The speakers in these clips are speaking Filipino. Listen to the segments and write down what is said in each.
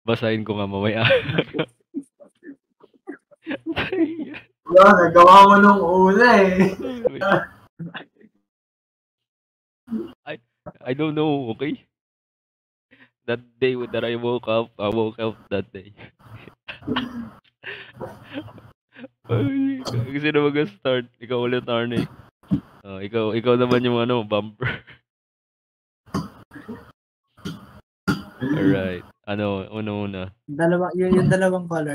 Basahin ko nga mamaya. Wala, nagawa mo nung una eh. I don't know, okay? That day that I woke up that day. Ay, sino mag-start? Ikaw ulit, Arnie. Ikaw naman yung bumper. Alright. Una. Yung dalawang color.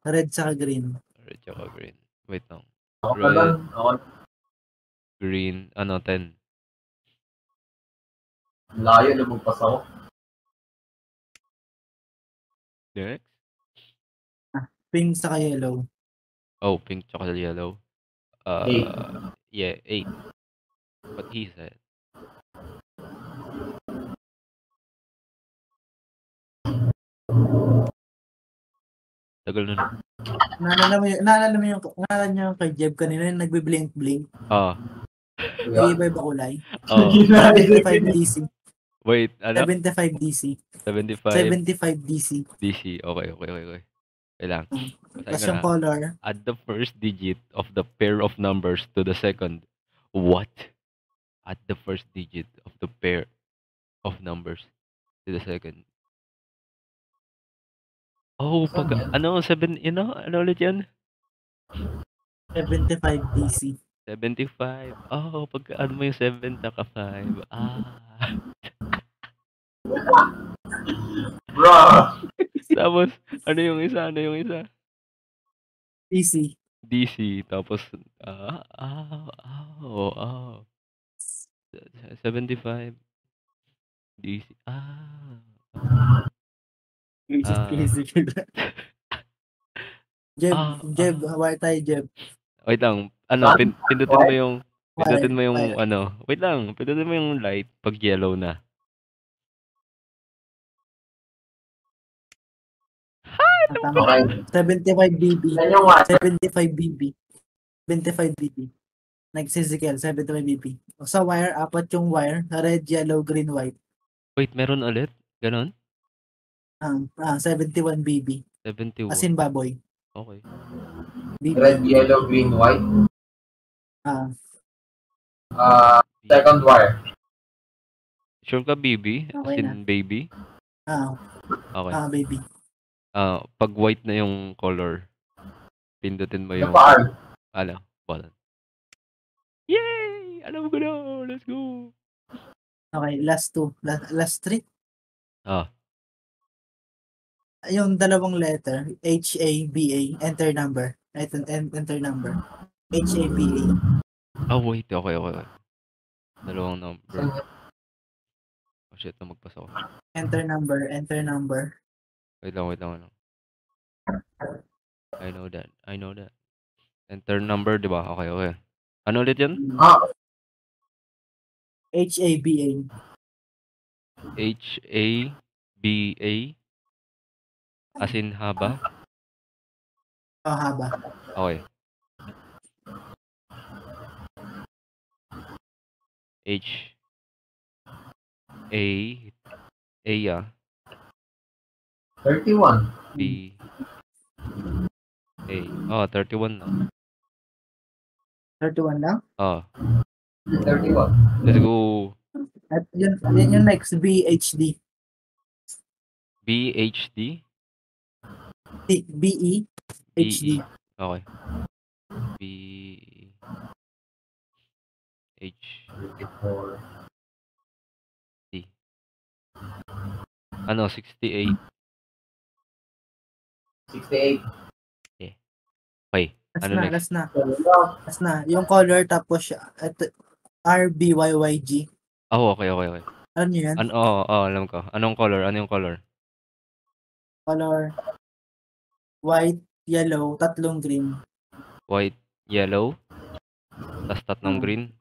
Red saka green. Red tsaka green. Wait lang. Ako pa lang. Ako. Green. 10. Layo, lumagpas ako. Next? Pink saka yellow. Oh, pink tsaka yellow. 8. Yeah, 8. What he said. Tagal na. Naalala mo yung kay Jeb kanina yung nagbi-blink-blink. Iba-iba kulay. 75 DC. Wait, 75 DC. 75 DC. DC. Okay. Kailang. Tapos yung color. Add the first digit of the pair of numbers to the second. What? Add the first digit of the pair of numbers to the second. Oh, pag, 7, ano ulit yan? 75 DC. 75. Oh, pag ano mo yung 7 tsaka 5. Bro! Tapos, ano yung isa? DC. Tapos, 75. DC. Jeb, why tayo, Jeb? Wait lang. Pindutin mo yung wait lang. Pindutin mo yung light pag yellow na. Okay. 75 BB. 75 BB. 75 BB. Nagsisikel, 75 BB. Sa wire, 4 yung wire. Red, yellow, green, white. Wait, meron ulit? Ganon? 71 BB. 71. As in baboy. Okay. BB. Red, yellow, green, white. Second wire. Sure ka, BB? As Okay in baby? Okay. Baby. Pag white na yung color, pindutin mo yung... Button. Yay! Alam ko na! Let's go! Okay, last 2. Last 3. Yung dalawang letter, HABA, enter number. Enter number. HABA. Wait. Okay. Dalawang number. Oh shit, magpas ako. Enter number. Wait lang. I know that. Enter number, di ba? Okay. Ano ulit yan? HABA. HABA? As in haba? Haba. Okay. A 31. B A. 31 lang. 31 lang? 31. Let's go. At yun yung next, BHD. BHD? BEHD. Okay. B H D. 68. 68. Yeah. Okay. Last na. Yung color tapos RBYYG. Okay. Ano yan? Alam ko. Anong color? Ano yung color? Color white, yellow, 3 green. White, yellow, tas 3 green.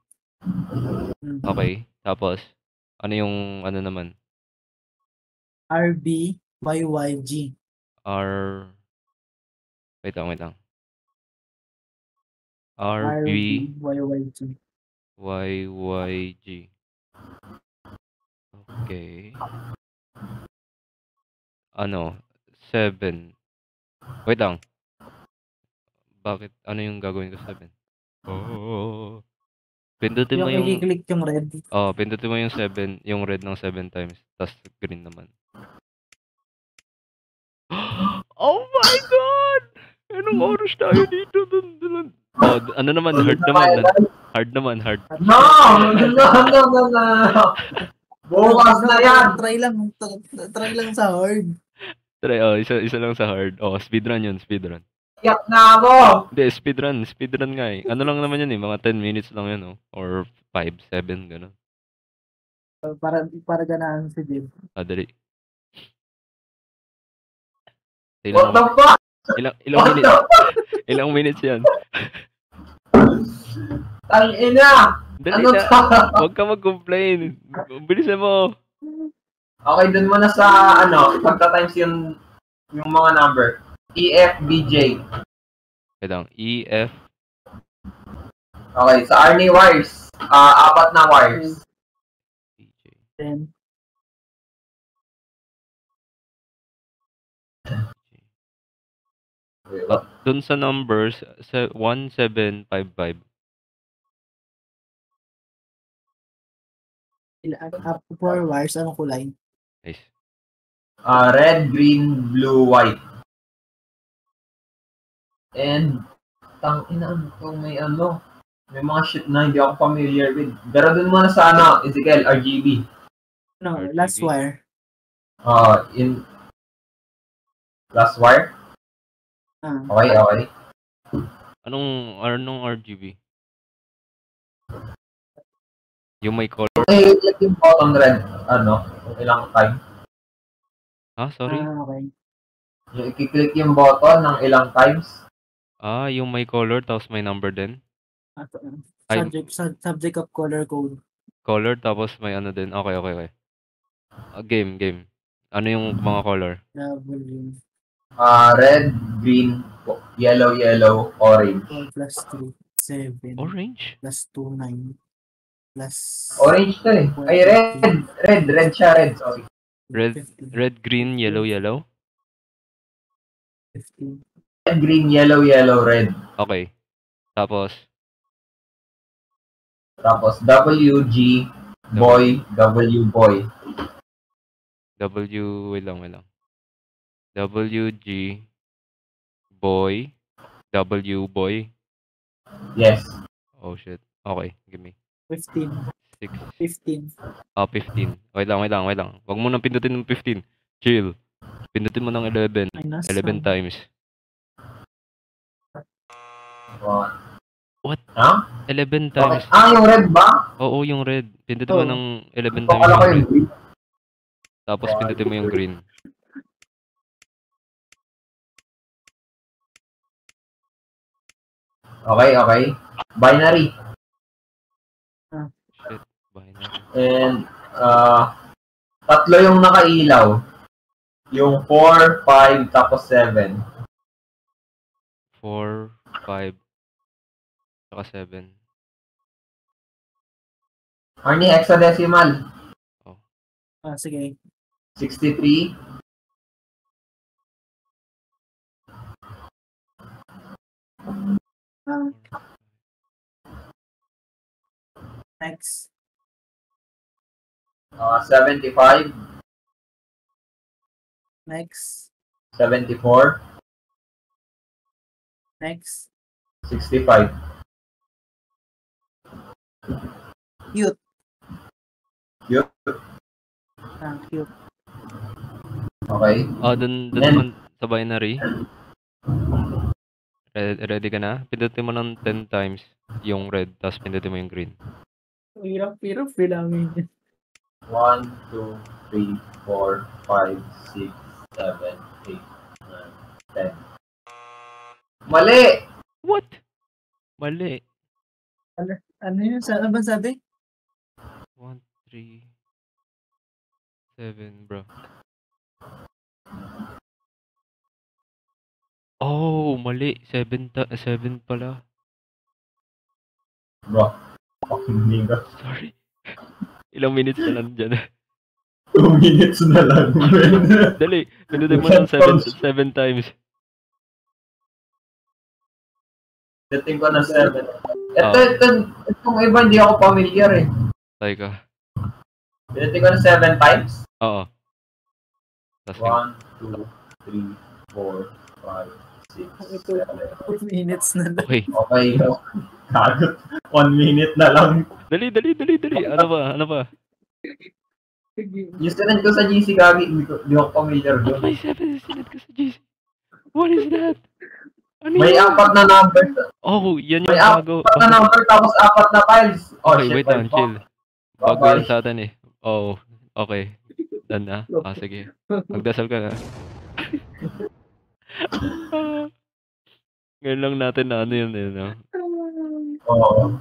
Okay. Tapos, ano yung naman? RBYYG. Wait lang. RBYYG. YYG. Okay. 7. Wait lang. Bakit? Ano yung gagawin ko 7? Oh. Pindutin mo Yung yung i-click yung red. pindutin mo yung 7, yung red ng 7 times, tas green naman. Oh my God! Anong oras tayo dito? Ano naman, hard naman. Hard naman, hard. No! Bukas na yan! Try lang sa hard. Try, isa lang sa hard. Speedrun yun, speedrun. Iyak na ako! Hindi, speedrun nga eh. Ano lang naman yun eh, mga 10 minutes lang yun, or 5, 7, gano'n. Para ganahan si Jim. Dali. What the fuck? Ilang minutes yan? Tangina! Dali Ano na, to? huwag ka mag-complain. Bilisan mo. Okay, dun muna sa pagta-times yung mga number. EFBJ. Wait lang, EF. Okay, sa Arnie wires. 4 na wires. BJ. 10. Dun sa numbers, 1755. Up to 4 wires. Anong kulay? Nice. Red, green, blue, white. And, may mga shit na hindi ako familiar with. Pero dun muna sa Ezekiel, RGB. No, RGB. last wire. In last wire? Okay. Anong RGB? Yung may color? I-click yung button red, kung ilang time. Sorry? Okay. Yung i-click yung button ng ilang times. Yung may color, tapos may number din? Subject of color code. Color, tapos may ano din. Okay. Game. Ano yung mga color? W. Red, green, yellow, orange. 4 plus 3, 7. Orange? Plus 2, 9. Plus... Orange to eh. Ay, red siya, sorry. Red, green, yellow. 15. Red, green, yellow, red. Okay. Tapos, WG, boy, W, boy. wait lang. WG, boy, W, boy. Yes. Oh, shit. Okay, give me. 15. 6. 15. 15. Wait lang. Huwag mo nang pindutin ng 15. Chill. Pindutin mo ng 11. 11 times. What? 11 times. Okay. Yung red ba? Oo, yung red. Pindutin mo ng 11 times Pakala ko yung yung red. green. Tapos pindutin mo yung green. Okay. Binary. Shit. Binary. And, 3 yung nakailaw. Yung 4, 5, tapos 7. 4, 5, saka 7. Arnie, hexadecimal. Sige. 63. Next. 75. Next. 74. Next. 65. Cute. Cute. Cute. Okay. Dun naman sa binary. Ready ka na? Pindutin mo ng 10 times yung red, tapos pindutin mo yung green. Hirap bilangin. 1, 2, 3, 4, 5, 6, 7, 8, 9, 10. Mali! What? Mali. Ano yun? Ano ba sabi? 1, 3, 7, bro. Oh, mali. 7 pala. Bro, fucking nigga. Sorry. Ilang minutes na lang dyan. 2 minutes na lang. Dali, pinutin mo ng 7 times. Dating ko na 7. Itong iba hindi ako familiar eh. Teka. Dating ko na 7 times. Oo. Tapos 1, 2, 3, 4, 5, 6, 7. 4 minutes na lang. okay. Okay. Kagot. 1 minute na lang. Dali. Ano ba? Yung sinend ko sa GC kagi, hindi ako familiar Ba't doon. may 7 sinad ka sa GC? What is that? Ano May yun? 4 na number. Oh, yan yung May bago. 4 na number tapos 4 na files. Oh, Okay, shit, wait lang, chill. Bago Bye-bye. yan sa atin eh. Oh, okay. Done na. Sige. Magdasal ka na. Ngayon lang natin na ano yun eh, no? Oo.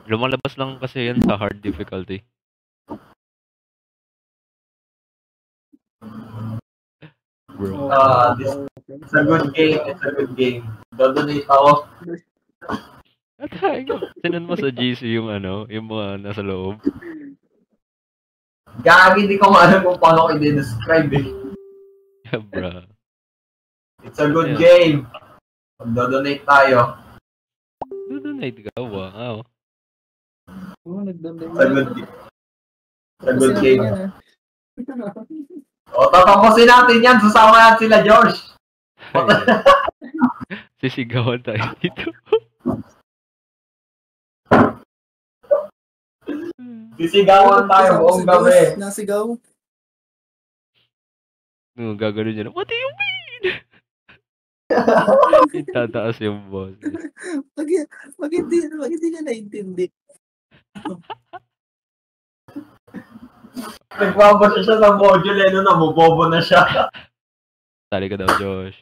Lumalabas lang kasi yan sa hard difficulty. Bro. It's a good game. It's a good game. Dodonate ako. At sinend mo sa GC yung ano, yung mga nasa loob. Gagi, hindi ko alam kung paano ko i-describe eh. Yeah, bro. It's a good game. Dodonate tayo. Donate ka, wow. Oo, nag-donate. It's a good game. It's a good game. O, tatapusin natin yan. Susama natin sila, George. Sisigawan tayo dito. Sisigawan tayo buong gabi. Nasigaw. Gagano niya na, what do you mean? Itataas yung boss. Pag hindi ka naintindi. Nagbabasa siya sa module, namubobo na siya. Sali ka daw, Josh.